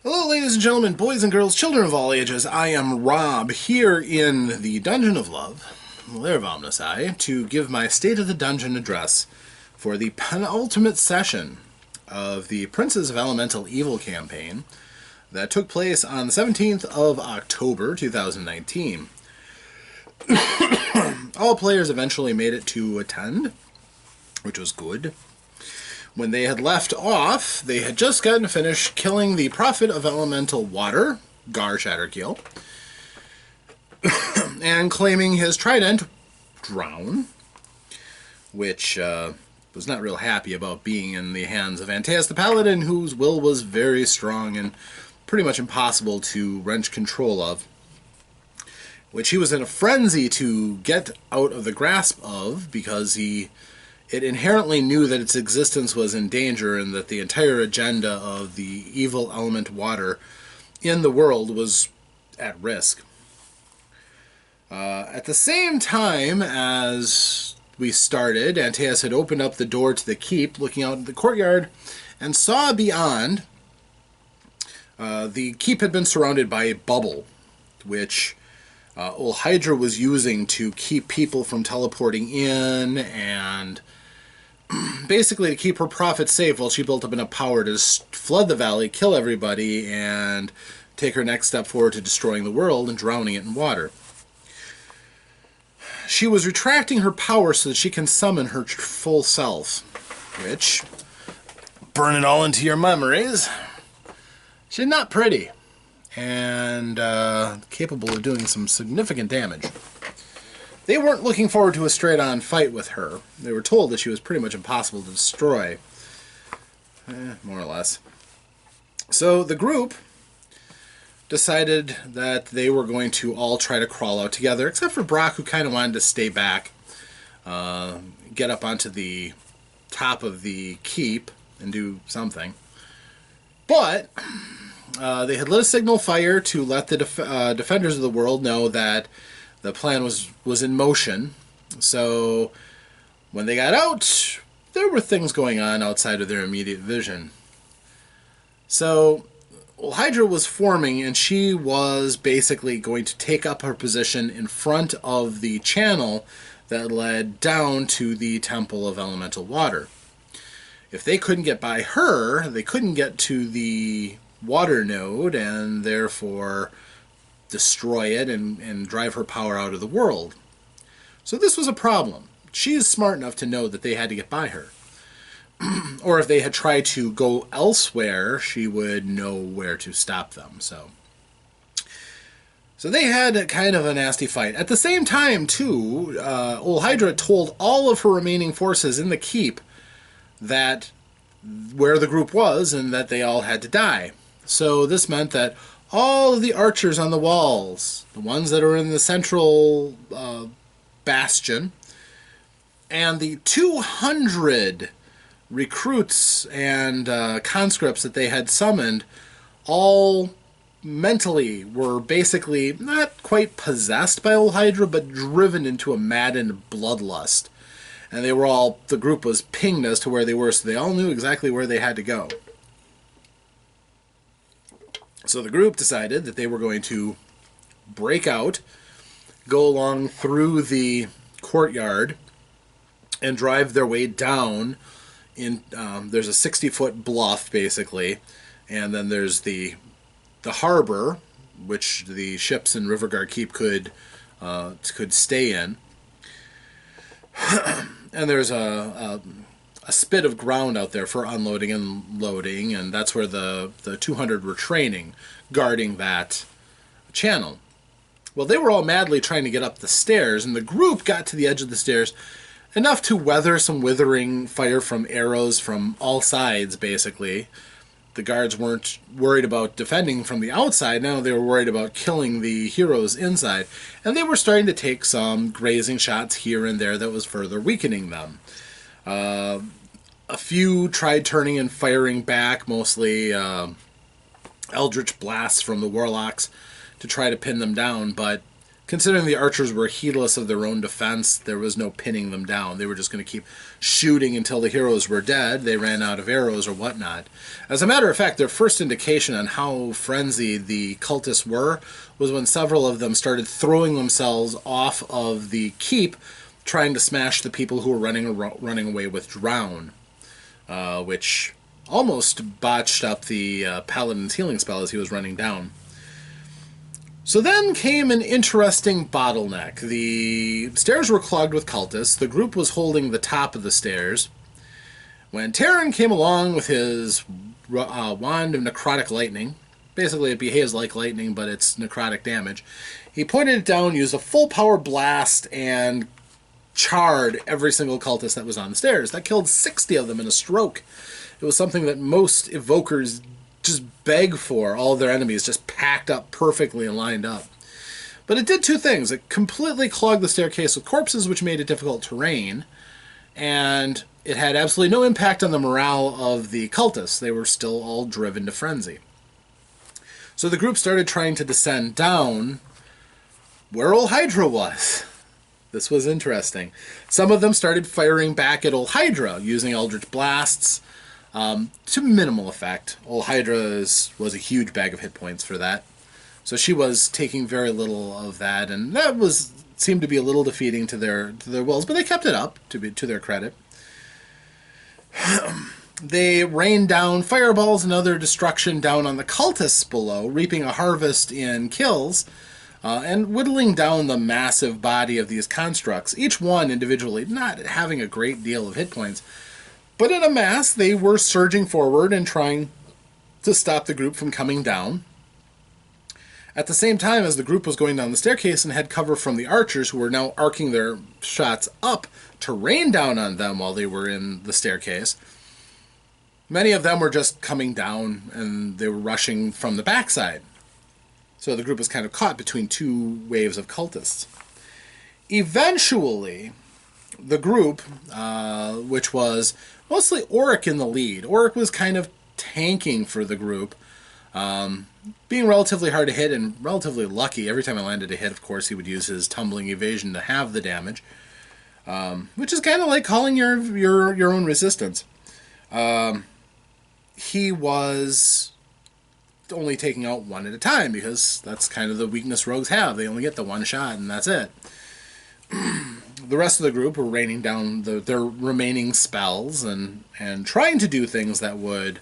Hello, ladies and gentlemen, boys and girls, children of all ages. I am Rob, here in the Dungeon of Love, lair of OmnusI, to give my State of the Dungeon address for the penultimate session of the Princes of Elemental Evil campaign that took place on the 17th of October, 2019. All players eventually made it to attend, which was good. When they had left off, they had just gotten finished killing the Prophet of Elemental Water, Gar Shatterkeel, and claiming his trident, Drown, which was not real happy about being in the hands of Antaeus the Paladin, whose will was very strong and pretty much impossible to wrench control of, which he was in a frenzy to get out of the grasp of, because it inherently knew that its existence was in danger and that the entire agenda of the evil element water in the world was at risk. At the same time as we started, Antaeus had opened up the door to the keep, looking out into the courtyard, and saw beyond. The keep had been surrounded by a bubble, which Olhydra was using to keep people from teleporting in and basically to keep her prophet safe while she built up enough power to flood the valley, kill everybody, and take her next step forward to destroying the world and drowning it in water. She was retracting her power so that she can summon her full self, which, burn it all into your memories, she's not pretty and capable of doing some significant damage. They weren't looking forward to a straight-on fight with her. They were told that she was pretty much impossible to destroy. More or less. So the group decided that they were going to all try to crawl out together, except for Brock, who kind of wanted to stay back, get up onto the top of the keep and do something. But they had lit a signal fire to let the defenders of the world know that the plan was in motion. So when they got out, there were things going on outside of their immediate vision. So Olhydra was forming, and she was basically going to take up her position in front of the channel that led down to the Temple of Elemental Water. If they couldn't get by her, they couldn't get to the water node, and therefore destroy it and drive her power out of the world. So this was a problem. She is smart enough to know that they had to get by her. Or if they had tried to go elsewhere, she would know where to stop them. So they had a kind of a nasty fight. At the same time, too, Olhydra told all of her remaining forces in the keep that where the group was and that they all had to die. So this meant that all of the archers on the walls, the ones that are in the central bastion, and the 200 recruits and conscripts that they had summoned, all mentally were basically not quite possessed by Olhydra, but driven into a maddened bloodlust. And the group was pinged as to where they were, so they all knew exactly where they had to go. So the group decided that they were going to break out, go along through the courtyard, and drive their way down. There's a 60-foot bluff, basically, and then there's the harbor, which the ships in Riverguard Keep could stay in. And there's a spit of ground out there for unloading and loading, and that's where the 200 were training, guarding that channel. Well, they were all madly trying to get up the stairs, and the group got to the edge of the stairs enough to weather some withering fire from arrows from all sides, basically. The guards weren't worried about defending from the outside, now they were worried about killing the heroes inside, and they were starting to take some grazing shots here and there that was further weakening them. A few tried turning and firing back, mostly eldritch blasts from the warlocks, to try to pin them down, but considering the archers were heedless of their own defense, there was no pinning them down. They were just going to keep shooting until the heroes were dead. They ran out of arrows or whatnot. As a matter of fact, their first indication on how frenzied the cultists were was when several of them started throwing themselves off of the keep, trying to smash the people who were running away with Drown, which almost botched up the paladin's healing spell as he was running down. So then came an interesting bottleneck. The stairs were clogged with cultists. The group was holding the top of the stairs when Terran came along with his wand of necrotic lightning. Basically, it behaves like lightning, but it's necrotic damage. He pointed it down, used a full power blast, and charred every single cultist that was on the stairs. That killed 60 of them in a stroke. It was something that most evokers just beg for, all of their enemies just packed up perfectly and lined up. But it did two things. It completely clogged the staircase with corpses, which made it difficult terrain, and it had absolutely no impact on the morale of the cultists. They were still all driven to frenzy. So the group started trying to descend down where Olhydra was. This was interesting. Some of them started firing back at Olhydra using Eldritch Blasts to minimal effect. Olhydra was a huge bag of hit points for that. So she was taking very little of that, and that seemed to be a little defeating to their wills, but they kept it up, to their credit. They rained down fireballs and other destruction down on the cultists below, reaping a harvest in kills, and whittling down the massive body of these constructs, each one individually not having a great deal of hit points. But in a mass, they were surging forward and trying to stop the group from coming down. At the same time as the group was going down the staircase and had cover from the archers, who were now arcing their shots up to rain down on them while they were in the staircase, many of them were just coming down and they were rushing from the backside. So the group was kind of caught between two waves of cultists. Eventually, the group, which was mostly Auric in the lead. Auric was kind of tanking for the group, being relatively hard to hit and relatively lucky. Every time I landed a hit, of course, he would use his tumbling evasion to have the damage, which is kind of like calling your own resistance. He was only taking out one at a time because that's kind of the weakness rogues have. They only get the one shot and that's it. The rest of the group were raining down their remaining spells and trying to do things that would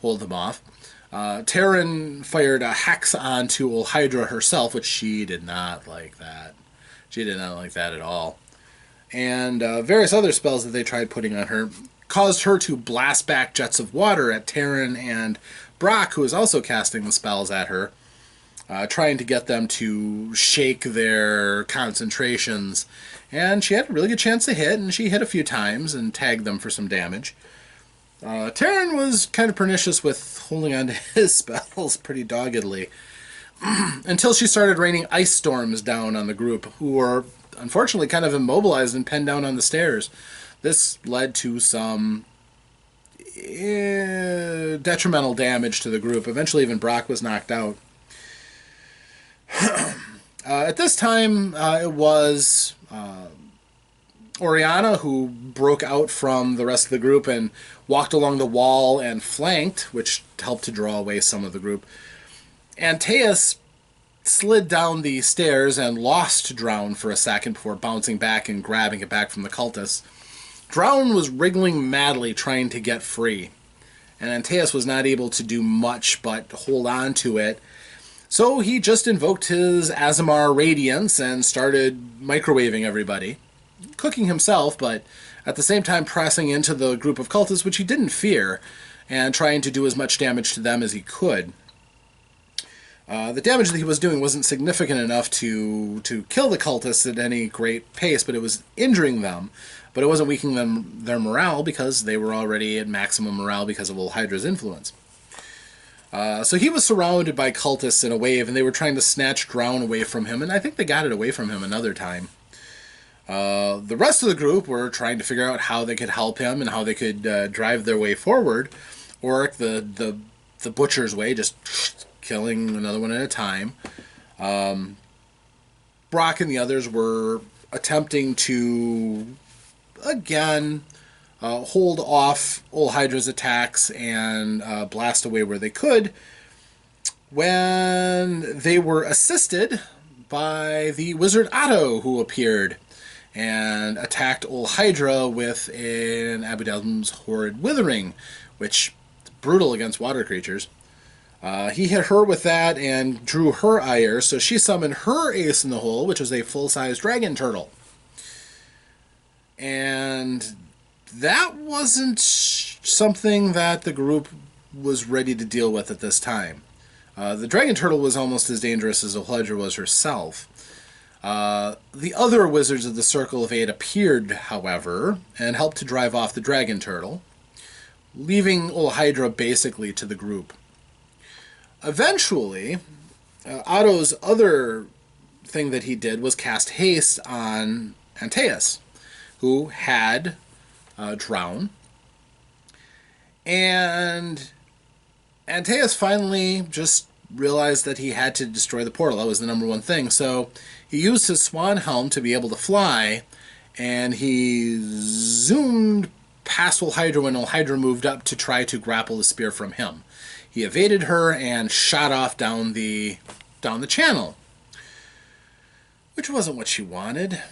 hold them off. Terran fired a hex onto Olhydra herself, which she did not like that. She did not like that at all. And various other spells that they tried putting on her caused her to blast back jets of water at Terran and Brock, who was also casting the spells at her, trying to get them to shake their concentrations. And she had a really good chance to hit, and she hit a few times and tagged them for some damage. Terran was kind of pernicious with holding on to his spells pretty doggedly, until she started raining ice storms down on the group, who were unfortunately kind of immobilized and pinned down on the stairs. This led to some detrimental damage to the group. Eventually even Brock was knocked out. At this time, it was Oriana who broke out from the rest of the group and walked along the wall and flanked, which helped to draw away some of the group. Antaeus slid down the stairs and lost Drown for a second before bouncing back and grabbing it back from the cultists. Drown was wriggling madly trying to get free, and Antaeus was not able to do much but hold on to it. So he just invoked his Azamar Radiance and started microwaving everybody, cooking himself, but at the same time pressing into the group of cultists, which he didn't fear, and trying to do as much damage to them as he could. The damage that he was doing wasn't significant enough to kill the cultists at any great pace, but it was injuring them. But it wasn't weakening their morale because they were already at maximum morale because of Olhydra's influence. So he was surrounded by cultists in a wave, and they were trying to snatch Drown away from him, and I think they got it away from him another time. The rest of the group were trying to figure out how they could help him and how they could drive their way forward. Auric, the butcher's way, just killing another one at a time. Brock and the others were attempting to, again, hold off Olhydra's attacks and blast away where they could, when they were assisted by the wizard Otto, who appeared and attacked Olhydra with an Abudelm's Horrid Withering, which is brutal against water creatures. He hit her with that and drew her ire, so she summoned her ace in the hole, which was a full-size dragon turtle. And that wasn't something that the group was ready to deal with at this time. The dragon turtle was almost as dangerous as Olhydra was herself. The other wizards of the Circle of Eight appeared, however, and helped to drive off the dragon turtle, leaving Olhydra basically to the group. Eventually, Otto's other thing that he did was cast haste on Antaeus, who had drowned. And Antaeus finally just realized that he had to destroy the portal. That was the number one thing. So he used his swan helm to be able to fly, and he zoomed past Olhydra when Olhydra moved up to try to grapple the spear from him. He evaded her and shot off down the channel, which wasn't what she wanted.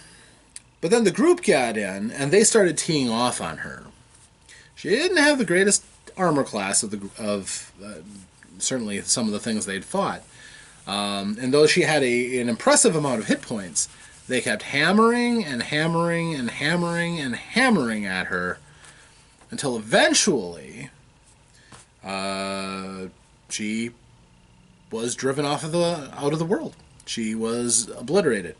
But then the group got in, and they started teeing off on her. She didn't have the greatest armor class of certainly some of the things they'd fought. And though she had an impressive amount of hit points, they kept hammering and hammering and hammering and hammering at her until eventually she was driven out of the world. She was obliterated.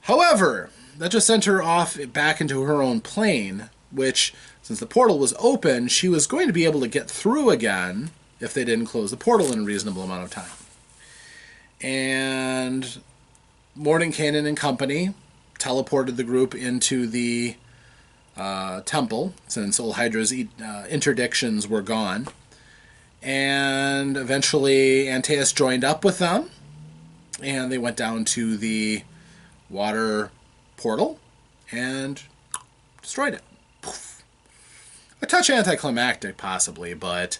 However, that just sent her off back into her own plane, which, since the portal was open, she was going to be able to get through again if they didn't close the portal in a reasonable amount of time. And Mordenkainen and company teleported the group into the temple, since Olhydra's interdictions were gone. And eventually Antaeus joined up with them, and they went down to the water portal and destroyed it. Poof. A touch anticlimactic, possibly, but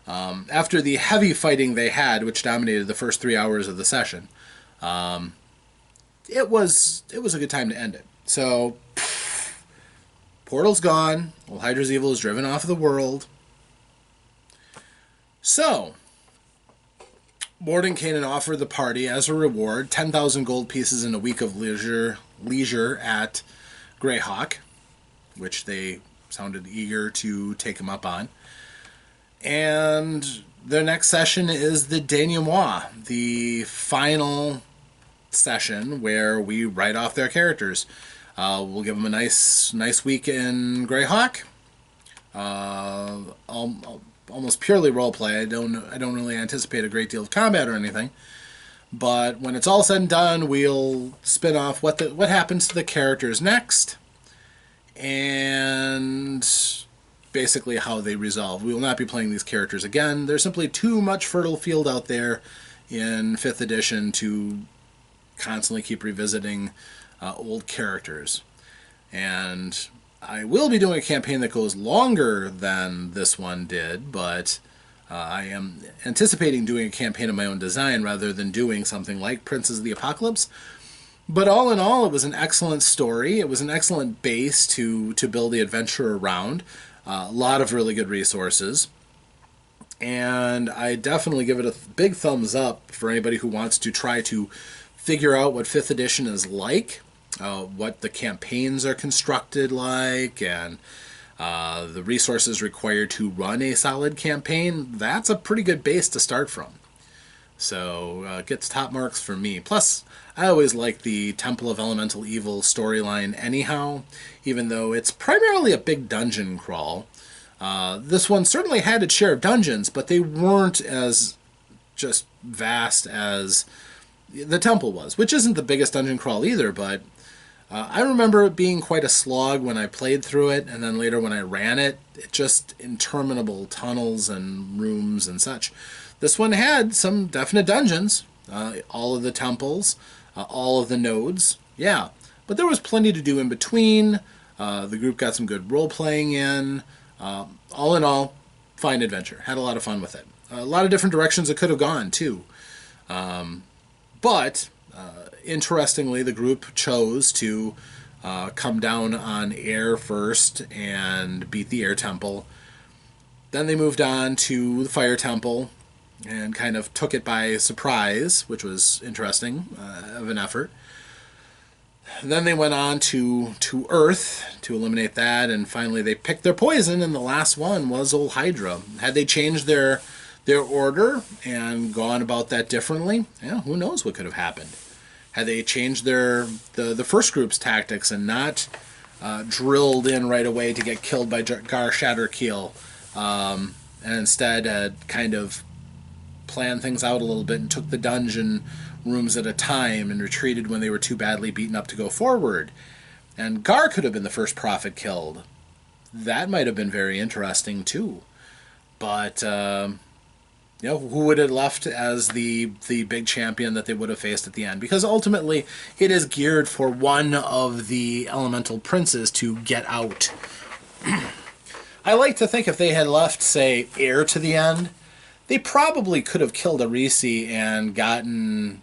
after the heavy fighting they had, which dominated the first 3 hours of the session, it was a good time to end it. So, portal's gone. Olhydra's evil is driven off of the world. So, Mordenkainen offered the party as a reward 10,000 gold pieces and a week of leisure at Greyhawk, which they sounded eager to take him up on. And their next session is the denouement, the final session where we write off their characters. We'll give them a nice week in Greyhawk. Almost purely roleplay. I don't really anticipate a great deal of combat or anything. But when it's all said and done, we'll spin off what happens to the characters next, and basically how they resolve. We will not be playing these characters again. There's simply too much fertile field out there in 5th edition to constantly keep revisiting old characters. And I will be doing a campaign that goes longer than this one did, but I am anticipating doing a campaign of my own design rather than doing something like Princes of the Apocalypse. But all in all, it was an excellent story. It was an excellent base to build the adventure around. A lot of really good resources. And I definitely give it a big thumbs up for anybody who wants to try to figure out what 5th edition is like, what the campaigns are constructed like, and the resources required to run a solid campaign. That's a pretty good base to start from. So it gets top marks for me. Plus, I always like the Temple of Elemental Evil storyline anyhow, even though it's primarily a big dungeon crawl. This one certainly had its share of dungeons, but they weren't as just vast as the Temple was, which isn't the biggest dungeon crawl either, but I remember it being quite a slog when I played through it, and then later when I ran it, just interminable tunnels and rooms and such. This one had some definite dungeons, all of the temples, all of the nodes. Yeah, but there was plenty to do in between. The group got some good role-playing in. All in all, fine adventure. Had a lot of fun with it. A lot of different directions it could have gone, too. But, interestingly, the group chose to come down on air first and beat the air temple. Then they moved on to the fire temple and kind of took it by surprise, which was interesting, of an effort. Then they went on to Earth to eliminate that, and finally they picked their poison, and the last one was Olhydra. Had they changed their order and gone about that differently, yeah, who knows what could have happened. Had they changed the first group's tactics and not drilled in right away to get killed by Gar Shatterkeel, and instead had kind of planned things out a little bit and took the dungeon rooms at a time and retreated when they were too badly beaten up to go forward. And Gar could have been the first prophet killed. That might have been very interesting too. But who would have left as the big champion that they would have faced at the end? Because ultimately, it is geared for one of the elemental princes to get out. I like to think if they had left, say, air to the end, they probably could have killed Arisi and gotten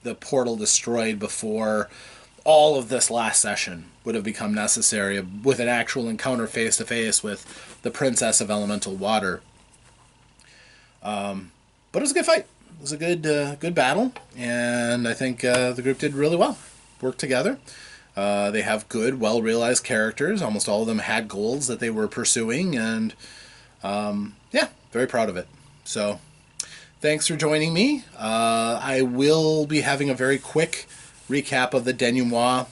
the portal destroyed before all of this last session would have become necessary with an actual encounter face-to-face with the Princess of Elemental Water. But it was a good fight. It was a good battle, and I think the group did really well. Worked together. They have good, well-realized characters. Almost all of them had goals that they were pursuing, and yeah, very proud of it. So, thanks for joining me. I will be having a very quick recap of the denouement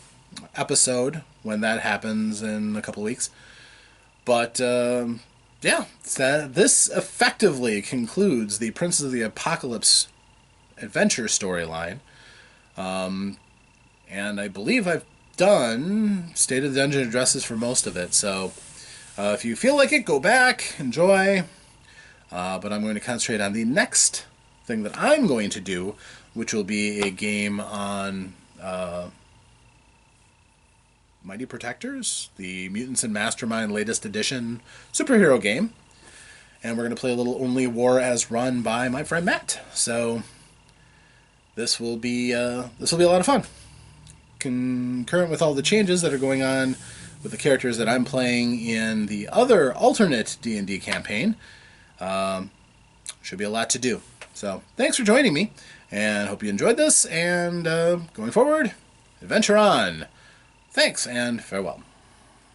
episode when that happens in a couple of weeks. But yeah, this effectively concludes the Princes of the Apocalypse adventure storyline. And I believe I've done State of the Dungeon addresses for most of it. So if you feel like it, go back, enjoy. But I'm going to concentrate on the next thing that I'm going to do, which will be a game on Mighty Protectors, the Mutants and Mastermind latest edition superhero game. And we're going to play a little Only War as run by my friend Matt. So this will be a lot of fun. Concurrent with all the changes that are going on with the characters that I'm playing in the other alternate D&D campaign, should be a lot to do. So thanks for joining me, and hope you enjoyed this, and going forward, adventure on. Thanks, and farewell.